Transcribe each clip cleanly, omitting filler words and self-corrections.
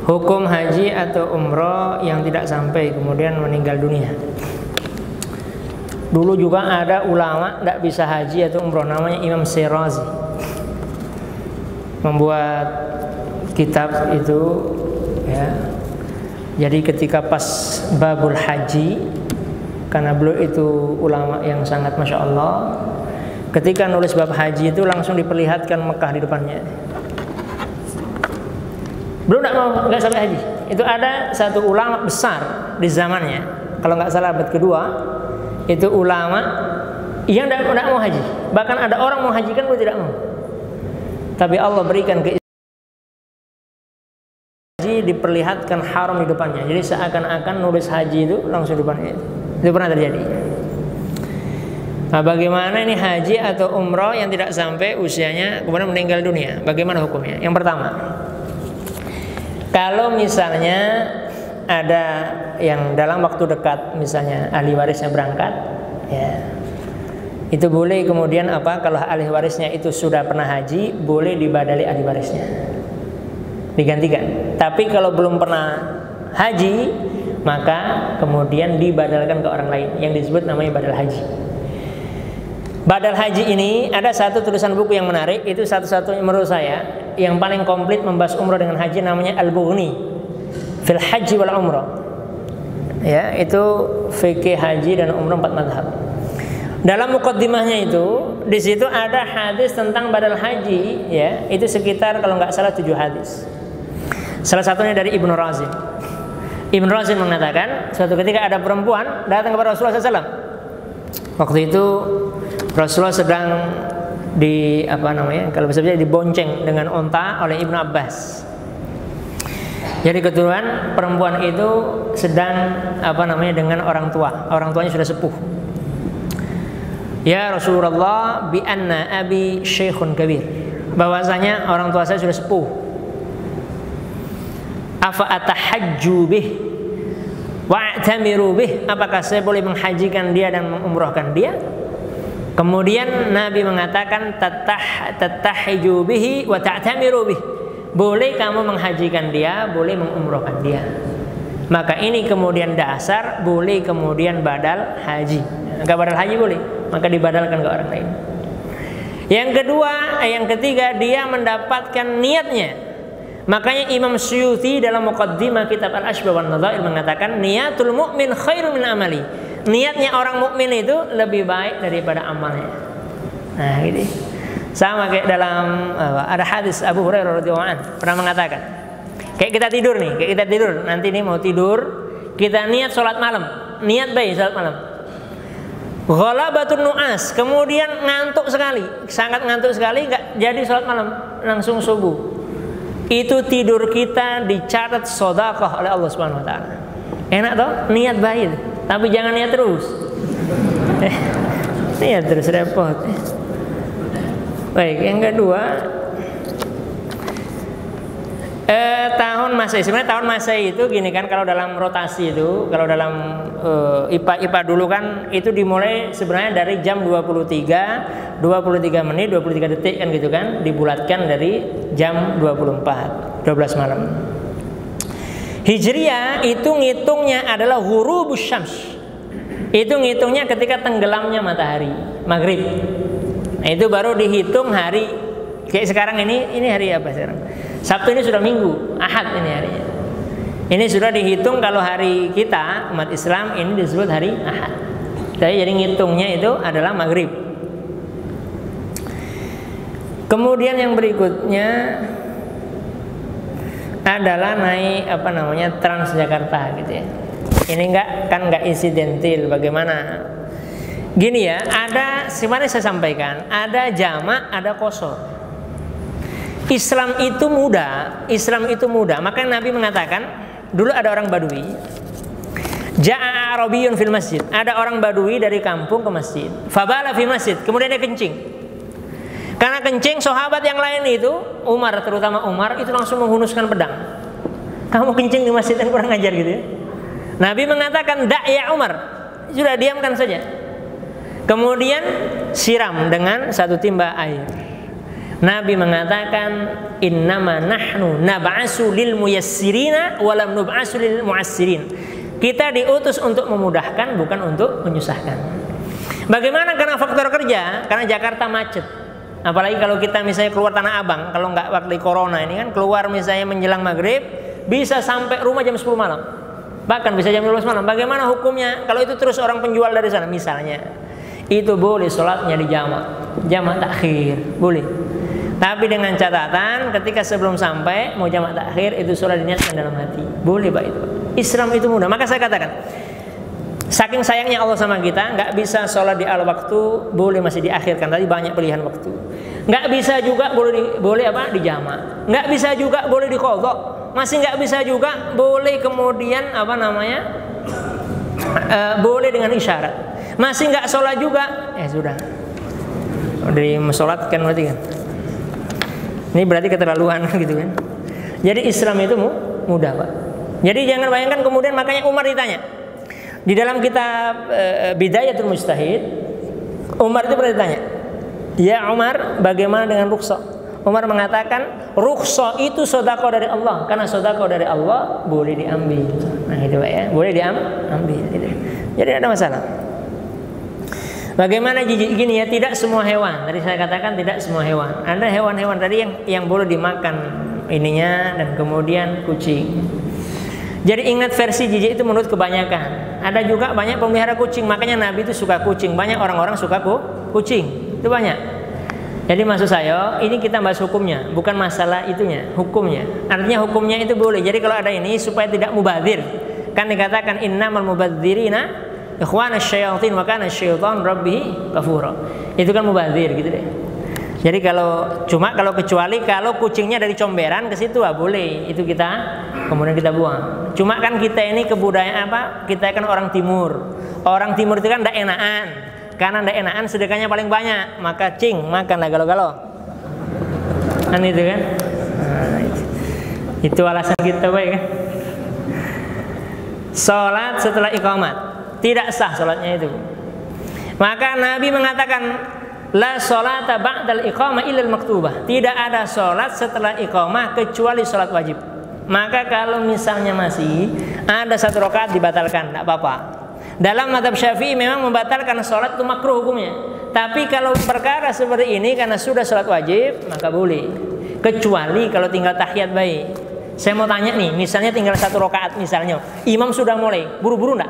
Hukum haji atau umroh yang tidak sampai kemudian meninggal dunia. Dulu juga ada ulama tidak bisa haji atau umroh, namanya Imam Shirazi, membuat kitab itu ya. Jadi ketika pas babul haji, karena beliau itu ulama yang sangat masya Allah, ketika nulis bab haji itu langsung diperlihatkan Mekah di depannya. Beliau nggak sampai haji. Itu ada satu ulama besar di zamannya, kalau nggak salah abad kedua, itu ulama yang tidak mau haji. Bahkan ada orang mau hajikan beliau tidak mau. Tapi Allah berikan ke haji, diperlihatkan haram di depannya. Jadi seakan-akan nulis haji itu langsung di depannya. Itu pernah terjadi. Nah, bagaimana ini haji atau umroh yang tidak sampai usianya kemudian meninggal dunia? Bagaimana hukumnya? Yang pertama, kalau misalnya ada yang dalam waktu dekat, misalnya ahli warisnya berangkat, ya, itu boleh kemudian apa? Kalau ahli warisnya itu sudah pernah haji, boleh dibadali ahli warisnya, digantikan. Tapi kalau belum pernah haji, maka kemudian dibadalkan ke orang lain, yang disebut namanya badal haji. Badal haji ini ada satu tulisan buku yang menarik, itu satu-satunya menurut saya yang paling komplit membahas umroh dengan haji, namanya Al-Bughni fil Haji wal Umrah. Ya, itu fikih haji dan umrah 4 mazhab. Dalam muqaddimahnya itu, di situ ada hadis tentang badal haji, ya, itu sekitar kalau nggak salah 7 hadis. Salah satunya dari Ibnu Razin. Ibnu Razin mengatakan, suatu ketika ada perempuan datang kepada Rasulullah SAW. Waktu itu Rasulullah sedang kalau bisa dibonceng dengan onta oleh Ibnu Abbas. Jadi kebetulan perempuan itu sedang dengan orang tuanya sudah sepuh. Ya Rasulullah, bi anna abi syekhun kabir, bahwasanya orang tua saya sudah sepuh. Afa atahajju bih wa a'tamiru bih, apakah saya boleh menghajikan dia dan mengumrahkan dia? Kemudian Nabi mengatakan tatahiju bihi wa ta'tamiru bih, boleh kamu menghajikan dia, boleh mengumrahkan dia. Maka ini kemudian dasar boleh kemudian badal haji. Enggak badal haji boleh, maka dibadalkan ke orang lain. Yang ketiga dia mendapatkan niatnya. Makanya Imam Suyuti dalam muqaddimah kitab Al-Ashbah wan Nadhair mengatakan niatul mu'min khairun min amali. Niatnya orang mukmin itu lebih baik daripada amalnya. Nah, gitu. Sama kayak dalam ada hadis Abu Hurairah radhiyallahu anhu pernah mengatakan, kayak kita tidur nih, nanti nih mau tidur, kita niat sholat malam, niat baik sholat malam. Ghalabatun nu'as, kemudian ngantuk sekali, sangat ngantuk sekali, nggak jadi sholat malam, langsung subuh. Itu tidur kita dicatat sedekah oleh Allah Subhanahu wa taala. Enak toh? Niat baik. Tapi jangan niat terus. Niat terus repot. Baik, yang kedua, tahun Masehi. Sebenarnya tahun Masehi itu gini kan, kalau dalam rotasi itu, kalau dalam IPA dulu kan itu dimulai sebenarnya dari jam 23 menit 23 detik kan gitu kan, dibulatkan dari jam 12 malam. Hijriyah itu ngitungnya adalah ghurubus syams. Itu ngitungnya ketika tenggelamnya matahari, maghrib. Nah, itu baru dihitung hari. Kayak sekarang ini hari apa sekarang? Sabtu ini sudah Minggu, Ahad ini harinya. Ini sudah dihitung kalau hari kita umat Islam ini disebut hari Ahad. Jadi ngitungnya itu adalah maghrib. Kemudian yang berikutnya adalah naik Transjakarta gitu ya. Ini nggak insidentil. Bagaimana? Gini ya, ada sebenarnya saya sampaikan, ada jamak, ada qashar. Islam itu mudah. Maka Nabi mengatakan, dulu ada orang Badui. Ja'a Arabiyun fil masjid. Ada orang Badui dari kampung ke masjid. Fabala fil masjid. Kemudian dia kencing. Karena kencing, sahabat yang lain itu, terutama Umar, itu langsung menghunuskan pedang. Kamu kencing di masjid yang kurang ajar gitu ya. Nabi mengatakan, ya Umar, sudah diamkan saja. Kemudian siram dengan 1 timba air. Nabi mengatakan innama nahnu nab'asu lil muyassirina wa lam nub'asu lil mu'assirin. Kita diutus untuk memudahkan, bukan untuk menyusahkan. Bagaimana karena faktor kerja? Karena Jakarta macet. Apalagi kalau kita misalnya keluar Tanah Abang, kalau nggak waktu corona ini kan keluar misalnya menjelang maghrib, bisa sampai rumah jam 10 malam. Bahkan bisa jam 12 malam. Bagaimana hukumnya? Kalau itu terus orang penjual dari sana misalnya, itu boleh sholatnya di jamak takhir, boleh. Tapi dengan catatan ketika sebelum sampai mau jamak takhir itu sholat diniatkan dalam hati. Boleh Pak itu. Islam itu mudah. Maka saya katakan, saking sayangnya Allah sama kita, nggak bisa sholat di awal waktu, boleh masih diakhirkan. Tadi banyak pilihan waktu. Nggak bisa juga boleh apa di jamak. Nggak bisa juga boleh di qadha. Masih nggak bisa juga boleh kemudian apa namanya boleh dengan isyarat. Masih nggak sholat juga, sudah. Dari mensolatkan berarti kan. Ini berarti keterlaluan gitu kan. Jadi Islam itu mudah Pak. Jadi jangan bayangkan kemudian makanya Umar ditanya. Di dalam kitab Bidayatul Mujtahid, Umar itu pernah ditanya, "Ya Umar, bagaimana dengan rukhsah?" Umar mengatakan, rukhsah itu sedekah dari Allah. Karena sedekah dari Allah boleh diambil. Nah itu Pak ya, boleh diambil gitu. Jadi ada masalah. Bagaimana jijik gini ya, tidak semua hewan. Tadi saya katakan tidak semua hewan. Ada hewan-hewan tadi yang boleh dimakan ininya dan kemudian kucing. Jadi ingat versi jijik itu menurut kebanyakan. Ada juga banyak pemelihara kucing, makanya Nabi itu suka kucing. Banyak orang-orang suka kucing. Itu banyak. Jadi maksud saya, ini kita bahas hukumnya, bukan masalah itunya, hukumnya. Artinya hukumnya itu boleh. Jadi kalau ada ini supaya tidak mubadzir. Kan dikatakan innamal mubadzirina ikhwana syayatin wa kana syaitan rabbih kafura. Itu kan mubazir gitu deh. Jadi kalau kecuali kalau kucingnya dari comberan ke situ boleh. Itu kita kemudian kita buang. Cuma kan kita ini kebudayaan apa? Kita kan orang timur. Orang timur itu kan ndak enakan. Karena ndak enakan sedekahnya paling banyak. Maka makanlah galau-galau. Kan itu kan? Nah, itu alasan kita baik kan? Salat setelah iqamat tidak sah sholatnya itu. Maka Nabi mengatakan la sholata ba'dal iqamah illal maktubah. Tidak ada sholat setelah iqamah kecuali sholat wajib. Maka kalau misalnya masih ada satu rakaat dibatalkan, tidak apa-apa. Dalam mazhab Syafi'i memang membatalkan sholat itu makruh hukumnya. Tapi kalau perkara seperti ini karena sudah sholat wajib maka boleh. Kecuali kalau tinggal tahiyat baik. Saya mau tanya nih, misalnya tinggal satu rakaat misalnya, imam sudah mulai, buru-buru enggak?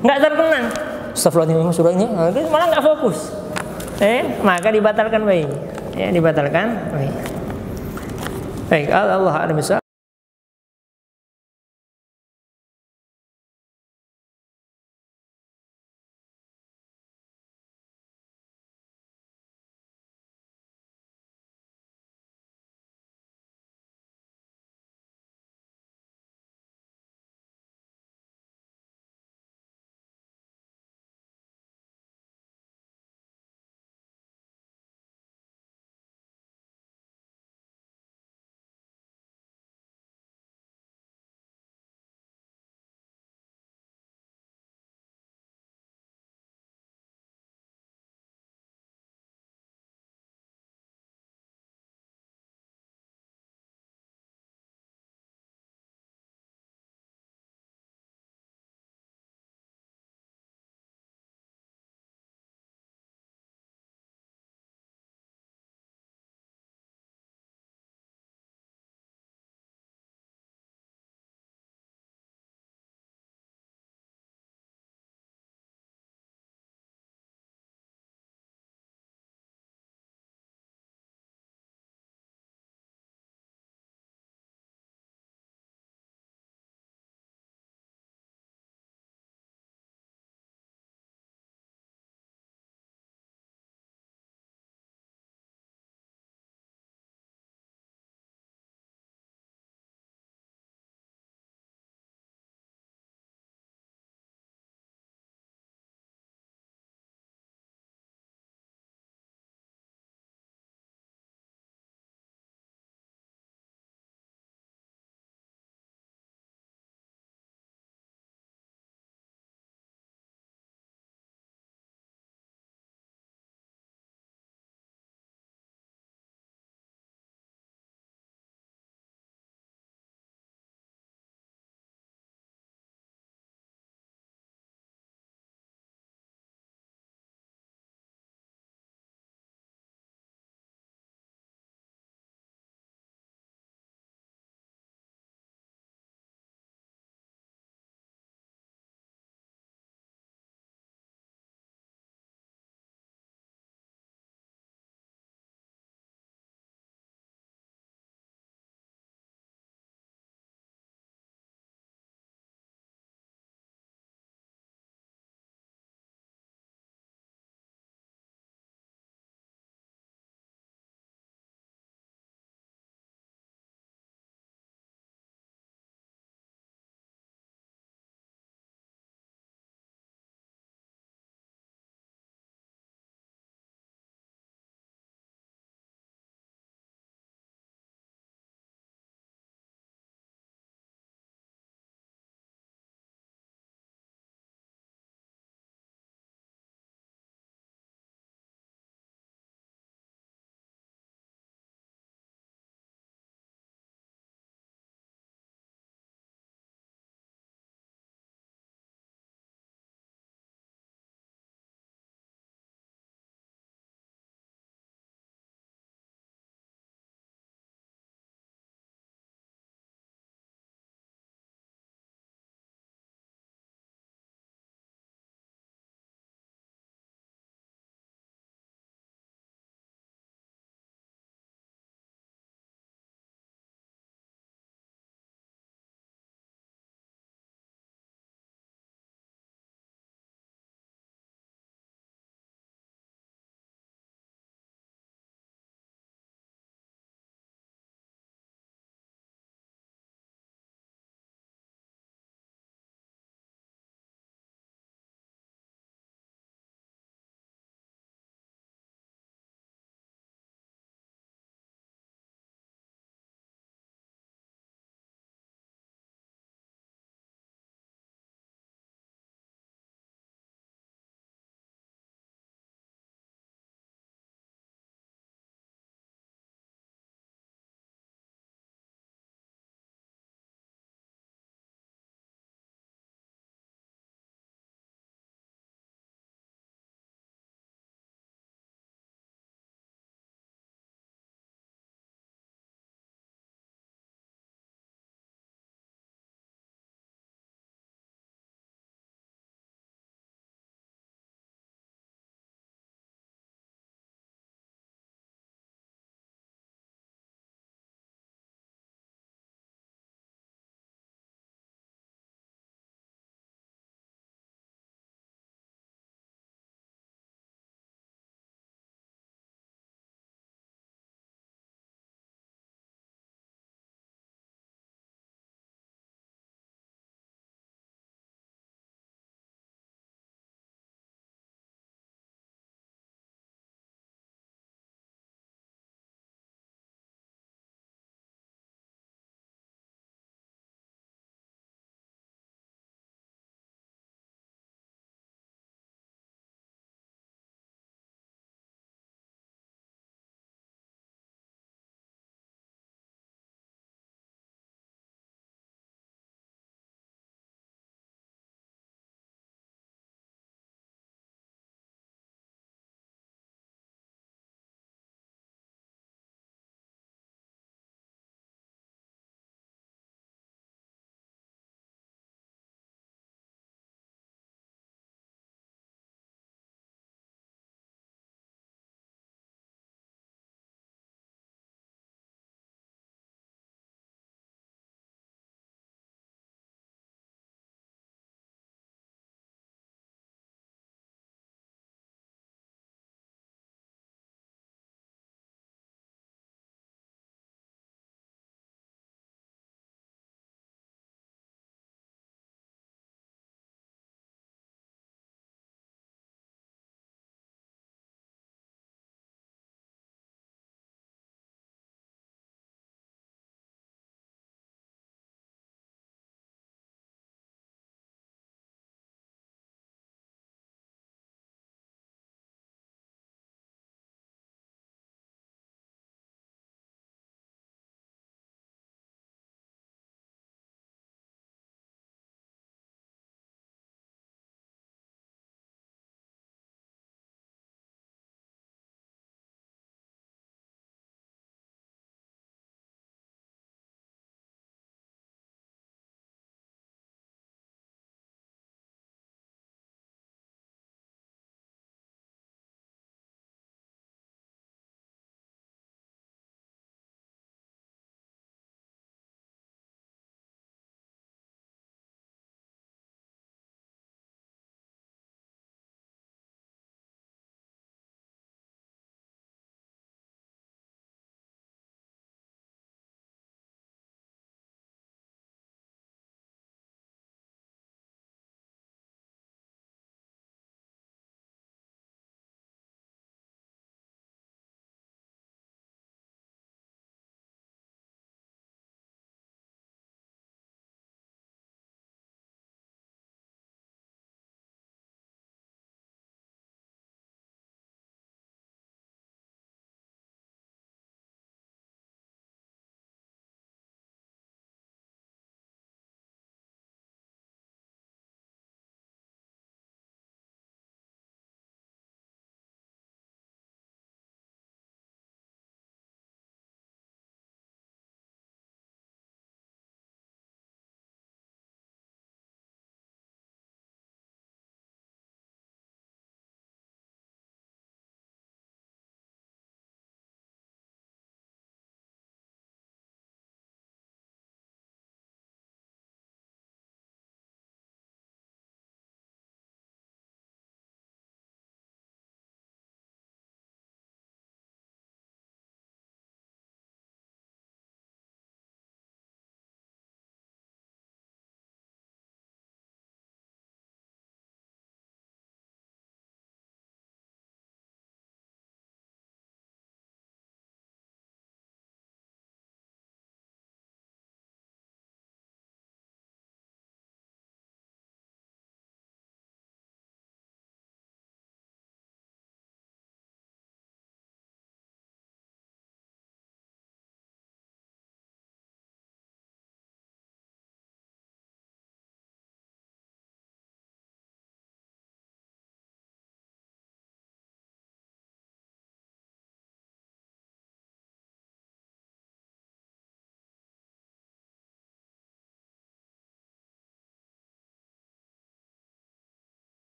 Nggak terkenang, astagfirullahaladzim sudah ini, malah nggak fokus, maka dibatalkan baik, dibatalkan baik. Allah a'lam bishawab.